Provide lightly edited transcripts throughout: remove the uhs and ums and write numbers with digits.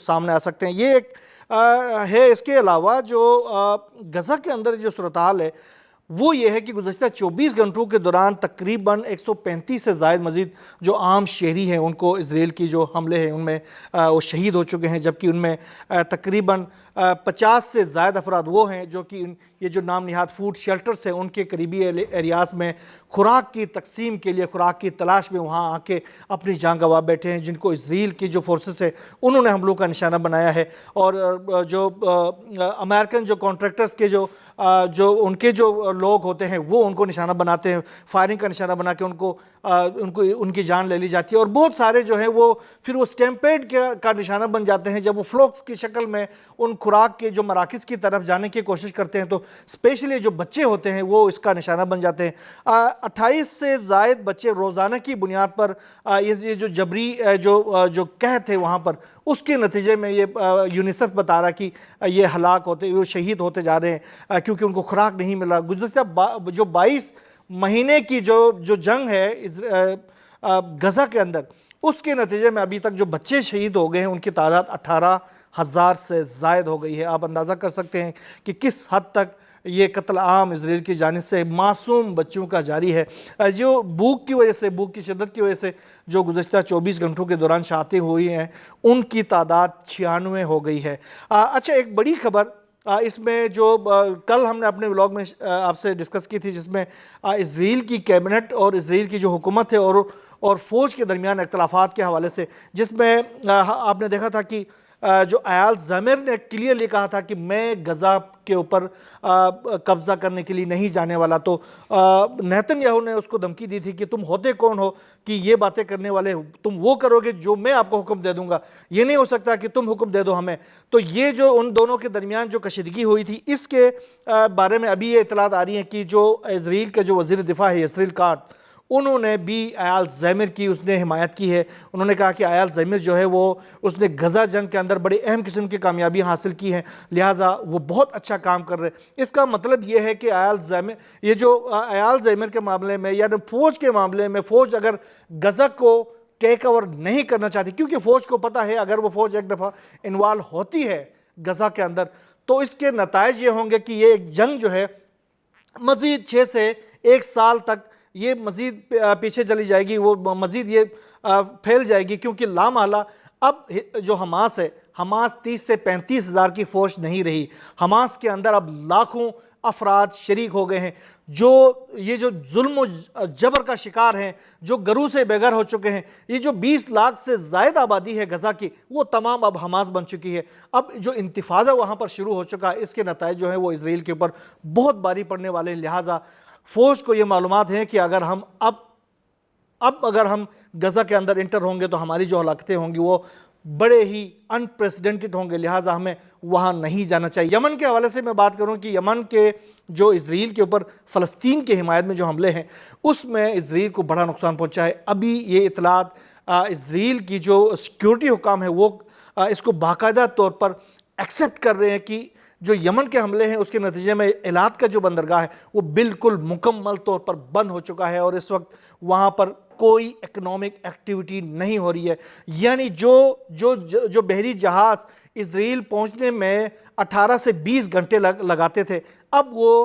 سامنے آ سکتے ہیں۔ یہ ایک ہے۔ اس کے علاوہ جو غزہ کے اندر جو صورتحال ہے وہ یہ ہے کہ گزشتہ 24 گھنٹوں کے دوران تقریباً 135 سے زائد مزید جو عام شہری ہیں ان کو اسرائیل کی جو حملے ہیں ان میں وہ شہید ہو چکے ہیں، جبکہ ان میں تقریباً 50 سے زائد افراد وہ ہیں جو کہ یہ جو نام نہاد فوڈ شیلٹرز ہیں ان کے قریبی ایریاز میں خوراک کی تقسیم کے لیے، خوراک کی تلاش میں وہاں آ کے اپنی جان گنوا بیٹھے ہیں، جن کو اسرائیل کی جو فورسز ہیں انہوں نے حملوں کا نشانہ بنایا ہے۔ اور جو امریکن جو کانٹریکٹرز کے جو ان کے جو لوگ ہوتے ہیں وہ ان کو نشانہ بناتے ہیں، فائرنگ کا نشانہ بنا کے ان کی جان لے لی جاتی ہے، اور بہت سارے جو ہیں وہ پھر وہ سٹیمپیڈ کا نشانہ بن جاتے ہیں جب وہ فلوکس کی شکل میں ان خوراک کے جو مراکز کی طرف جانے کی کوشش کرتے ہیں، تو اسپیشلی جو بچے ہوتے ہیں وہ اس کا نشانہ بن جاتے ہیں۔ 28 سے زائد بچے روزانہ کی بنیاد پر یہ جو جبری جو قحط ہے وہاں پر اس کے نتیجے میں یہ یونیسیف بتا رہا کہ یہ ہلاک ہوتے، وہ شہید ہوتے جا رہے ہیں کیونکہ ان کو خوراک نہیں مل رہا۔ گزشتہ جو 22 مہینے کی جو جنگ ہے غزہ کے اندر، اس کے نتیجے میں ابھی تک جو بچے شہید ہو گئے ہیں ان کی تعداد 18,000 سے زائد ہو گئی ہے۔ آپ اندازہ کر سکتے ہیں کہ کس حد تک یہ قتل عام اسرائیل کی جانب سے معصوم بچوں کا جاری ہے۔ جو بھوک کی وجہ سے، بھوک کی شدت کی وجہ سے جو گزشتہ 24 گھنٹوں کے دوران شہادتیں ہوئی ہیں ان کی تعداد 96 ہو گئی ہے۔ اچھا، ایک بڑی خبر اس میں جو کل ہم نے اپنے ولاگ میں آپ سے ڈسکس کی تھی، جس میں اسرائیل کی کیبنٹ اور اسرائیل کی جو حکومت ہے اور فوج کے درمیان اختلافات کے حوالے سے، جس میں آپ نے دیکھا تھا کہ جو ایال زمیر نے کلیئرلی کہا تھا کہ میں غزہ کے اوپر قبضہ کرنے کے لیے نہیں جانے والا، تو نیتن یاہو نے اس کو دھمکی دی تھی کہ تم ہوتے کون ہو کہ یہ باتیں کرنے والے، تم وہ کرو گے جو میں آپ کو حکم دے دوں گا، یہ نہیں ہو سکتا کہ تم حکم دے دو ہمیں۔ تو یہ جو ان دونوں کے درمیان جو کشیدگی ہوئی تھی، اس کے بارے میں ابھی یہ اطلاعات آ رہی ہیں کہ جو اسرائیل کا جو وزیر دفاع ہے اسرائیل کاٹ، انہوں نے بھی ایال زمیر کی اس نے حمایت کی ہے۔ انہوں نے کہا کہ ایال زمیر جو ہے وہ اس نے غزہ جنگ کے اندر بڑی اہم قسم کی کامیابی حاصل کی ہیں، لہٰذا وہ بہت اچھا کام کر رہے ہیں۔ اس کا مطلب یہ ہے کہ ایال زمیر کے معاملے میں یعنی فوج کے معاملے میں، فوج اگر غزہ کو ٹیک اوور نہیں کرنا چاہتی، کیونکہ فوج کو پتہ ہے اگر وہ فوج ایک دفعہ انوالو ہوتی ہے غزہ کے اندر تو اس کے نتائج یہ ہوں گے کہ یہ ایک جنگ جو ہے مزید 6 سے 1 سال تک یہ مزید پیچھے چلی جائے گی، وہ مزید یہ پھیل جائے گی، کیونکہ لامحالہ اب جو حماس ہے، حماس 30 سے 35 ہزار کی فوج نہیں رہی، حماس کے اندر اب لاکھوں افراد شریک ہو گئے ہیں جو یہ جو ظلم و جبر کا شکار ہیں، جو گھروں سے بے گھر ہو چکے ہیں۔ یہ جو 20 لاکھ سے زائد آبادی ہے غزہ کی، وہ تمام اب حماس بن چکی ہے۔ اب جو انتفاضہ وہاں پر شروع ہو چکا ہے، اس کے نتائج جو ہیں وہ اسرائیل کے اوپر بہت بھاری پڑنے والے ہیں، لہٰذا فوج کو یہ معلومات ہیں کہ اگر ہم اگر ہم غزہ کے اندر انٹر ہوں گے تو ہماری جو ہلاکتیں ہوں گی وہ بڑے ہی انپریسیڈنٹڈ ہوں گے، لہٰذا ہمیں وہاں نہیں جانا چاہیے۔ یمن کے حوالے سے میں بات کروں کہ یمن کے جو اسرائیل کے اوپر فلسطین کی حمایت میں جو حملے ہیں اس میں اسرائیل کو بڑا نقصان پہنچا ہے۔ ابھی یہ اطلاعات اسرائیل کی جو سیکیورٹی حکام ہے وہ اس کو باقاعدہ طور پر ایکسیپٹ کر رہے ہیں کہ جو یمن کے حملے ہیں اس کے نتیجے میں ایلات کا جو بندرگاہ ہے وہ بالکل مکمل طور پر بند ہو چکا ہے، اور اس وقت وہاں پر کوئی اکنامک ایکٹیویٹی نہیں ہو رہی ہے۔ یعنی جو بحری جہاز اسرائیل پہنچنے میں 18 سے 20 گھنٹے لگاتے تھے، اب وہ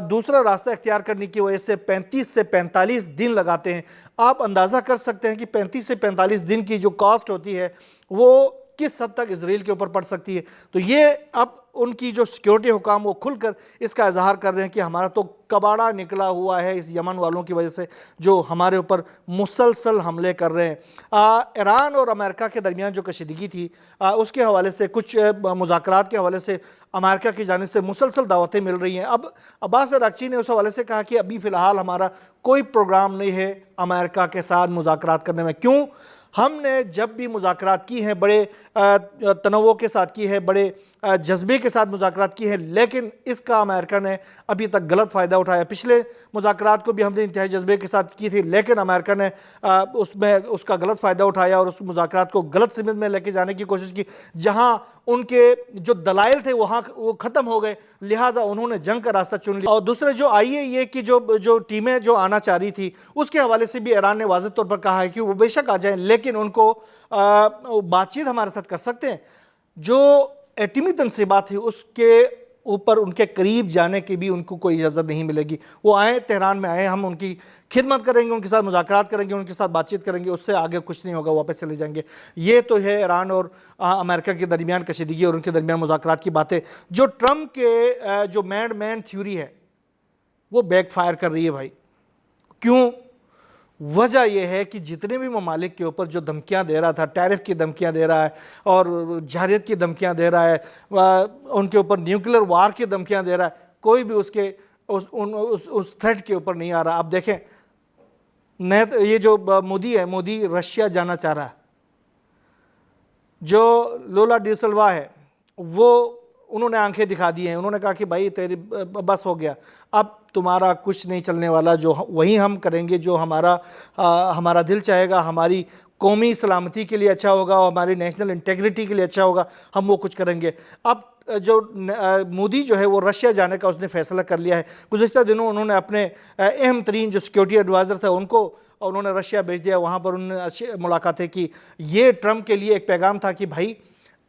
دوسرا راستہ اختیار کرنے کی وجہ سے 35 سے 45 دن لگاتے ہیں۔ آپ اندازہ کر سکتے ہیں کہ 35 سے 45 دن کی جو کاسٹ ہوتی ہے وہ کس حد تک اسرائیل کے اوپر پڑ سکتی ہے۔ تو یہ اب ان کی جو سیکیورٹی حکام وہ کھل کر اس کا اظہار کر رہے ہیں کہ ہمارا تو کباڑا نکلا ہوا ہے اس یمن والوں کی وجہ سے جو ہمارے اوپر مسلسل حملے کر رہے ہیں۔ ایران اور امریکہ کے درمیان جو کشیدگی تھی اس کے حوالے سے، کچھ مذاکرات کے حوالے سے امریکہ کی جانب سے مسلسل دعوتیں مل رہی ہیں۔ اب عباس اراغچی نے اس حوالے سے کہا کہ ابھی فی الحال ہمارا کوئی پروگرام نہیں ہے امریکہ کے ساتھ مذاکرات کرنے میں۔ کیوں؟ ہم نے جب بھی مذاکرات کی ہیں بڑے تنوع کے ساتھ کی ہے، بڑے جذبے کے ساتھ مذاکرات کی ہیں، لیکن اس کا امریکہ نے ابھی تک غلط فائدہ اٹھایا۔ پچھلے مذاکرات کو بھی ہم نے انتہائی جذبے کے ساتھ کی تھی، لیکن امریکہ نے اس کا غلط فائدہ اٹھایا اور اس مذاکرات کو غلط سمت میں لے کے جانے کی کوشش کی، جہاں ان کے جو دلائل تھے وہ ختم ہو گئے، لہٰذا انہوں نے جنگ کا راستہ چن لیا۔ اور دوسرے جو IAEA کی جو ٹیمیں جو آنا چاہ رہی تھی اس کے حوالے سے بھی ایران نے واضح طور پر کہا ہے کہ وہ بے شک آ جائیں، لیکن ان کو بات چیت ہمارے ساتھ کر سکتے ہیں۔ جو ایٹمی تنصیبات ہیں اس کے اوپر ان کے قریب جانے کی بھی ان کو کوئی اجازت نہیں ملے گی. وہ آئیں تہران میں آئیں, ہم ان کی خدمت کریں گے, ان کے ساتھ مذاکرات کریں گے, ان کے ساتھ بات چیت کریں گے, اس سے آگے کچھ نہیں ہوگا, واپس چلے جائیں گے. یہ تو ہے ایران اور امریکہ کے درمیان کشیدگی اور ان کے درمیان مذاکرات کی باتیں. جو ٹرمپ کے جو مین تھیوری ہے وہ بیک فائر کر رہی ہے بھائی. کیوں؟ وجہ یہ ہے کہ جتنے بھی ممالک کے اوپر جو دھمکیاں دے رہا تھا, ٹیرف کی دھمکیاں دے رہا ہے اور جارحیت کی دھمکیاں دے رہا ہے, ان کے اوپر نیوکلر وار کی دھمکیاں دے رہا ہے, کوئی بھی اس تھریٹ کے اوپر نہیں آ رہا. آپ دیکھیں یہ جو مودی ہے, مودی رشیا جانا چاہ رہا ہے. جو لولا ڈی سلوا ہے وہ انہوں نے آنکھیں دکھا دی ہیں, انہوں نے کہا کہ بھائی تیری بس ہو گیا, اب تمہارا کچھ نہیں چلنے والا, جو وہی ہم کریں گے جو ہمارا دل چاہے گا, ہماری قومی سلامتی کے لیے اچھا ہوگا اور ہماری نیشنل انٹیگریٹی کے لیے اچھا ہوگا, ہم وہ کچھ کریں گے. اب جو مودی جو ہے وہ رشیا جانے کا اس نے فیصلہ کر لیا ہے. گزشتہ دنوں انہوں نے اپنے اہم ترین جو سیکیورٹی ایڈوائزر تھا ان کو انہوں نے رشیا بھیج دیا, وہاں پر انہوں نے ملاقاتیں کی. یہ ٹرمپ کے لیے ایک پیغام تھا کہ بھائی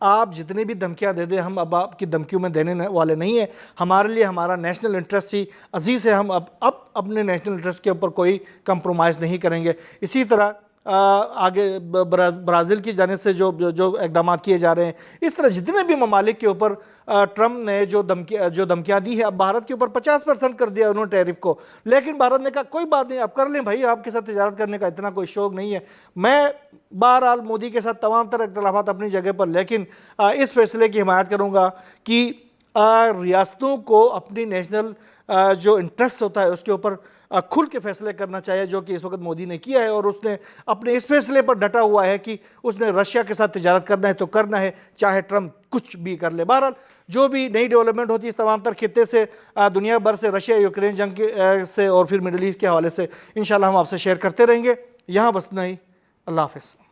آپ جتنی بھی دھمکیاں دے دیں, ہم اب آپ کی دھمکیوں میں دینے والے نہیں ہیں. ہمارے لیے ہمارا نیشنل انٹرسٹ ہی عزیز ہے, ہم اب اپنے نیشنل انٹرسٹ کے اوپر کوئی کمپرومائز نہیں کریں گے. اسی طرح آگے برازیل کی جانب سے جو اقدامات کیے جا رہے ہیں, اس طرح جتنے بھی ممالک کے اوپر ٹرمپ نے جو دھمکیاں دی ہے, اب بھارت کے اوپر 50% کر دیا انہوں نے ٹیرف کو. لیکن بھارت نے کہا کوئی بات نہیں, آپ کر لیں بھائی, آپ کے ساتھ تجارت کرنے کا اتنا کوئی شوق نہیں ہے. میں بہرحال مودی کے ساتھ تمام تر اختلافات اپنی جگہ پر, لیکن اس فیصلے کی حمایت کروں گا کہ ریاستوں کو اپنی نیشنل جو انٹرسٹ ہوتا ہے اس کے اوپر کھل کے فیصلے کرنا چاہیے, جو کہ اس وقت مودی نے کیا ہے. اور اس نے اپنے اس فیصلے پر ڈٹا ہوا ہے کہ اس نے رشیا کے ساتھ تجارت کرنا ہے تو کرنا ہے, چاہے ٹرمپ کچھ بھی کر لے. بہرحال جو بھی نئی ڈیولپمنٹ ہوتی ہے اس تمام تر خطے سے, دنیا بھر سے, رشیا یوکرین جنگ سے اور پھر مڈل ایسٹ کے حوالے سے انشاءاللہ ہم آپ سے شیئر کرتے رہیں گے. یہاں بس اتنا ہی. اللہ حافظ.